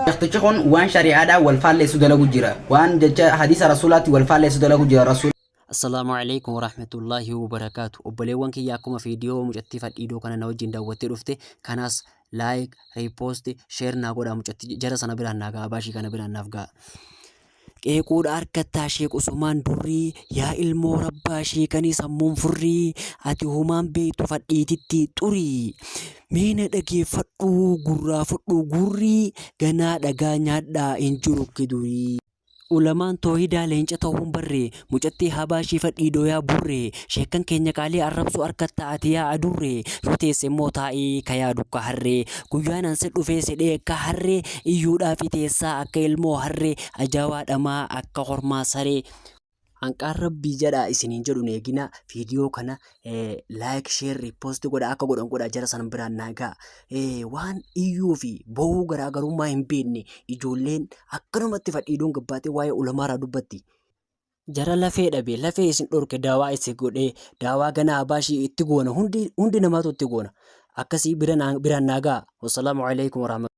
اختشخون وان شريعة دا والفال سودلا جيرا وان جج حديث رسولاتي والفال سودلا جيرا رسول. السلام عليكم ورحمة الله وبركاته. وبليوان كي ياكم فيديو مجتفى إيدو كان نوجين داوتي رفته كاناس لايك ريبوست شير ناقودا مجتفى جرس أنا بلا ناقا باشي كان بلا نافقا Qeequudha harkattaa Sheek Usmaan Durrii yaa ilmoo rabbaa sheekanii sammuun furrii ati humaan beektu fadhiititti xurii meena dhageeffadhuu gurraa fudhuu gurrii ganaa dhagaa nyaadhaa hin jiru kidurii. Ulamaan toohidaa leenca ta'uun barree mucattii habaashii fadhii dooyaa burree sheekan keenya qaalii arrabsu harkattaa ati yaa adurree yoo teesse immoo taa'ee ka yaadu akka harree guyyaan ansi dhufee sidhee akka harree iyyuudhaa fi teessaa akka ilmoo harree ajaawaa dhamaa akka hormaa saree. Hanqaan rabbii jedha isiniin jedhu eegina viidiyoo kana like share repost godha akka godhan godha jara san biraan naagaa waan iyyuu fi bo'uu garaagarummaa hin beekne ijoolleen akkanumatti fadhiidoon gabbaatee waa'ee ulamaaraa dubbatti. Jara lafee dhabe lafee isin dhorke daawaa isin godhee daawaa ganaa baashii itti goona hundi namaatu itti goona akkasii biraan naagaa. Wassalaamu alaikum warahmatullahi.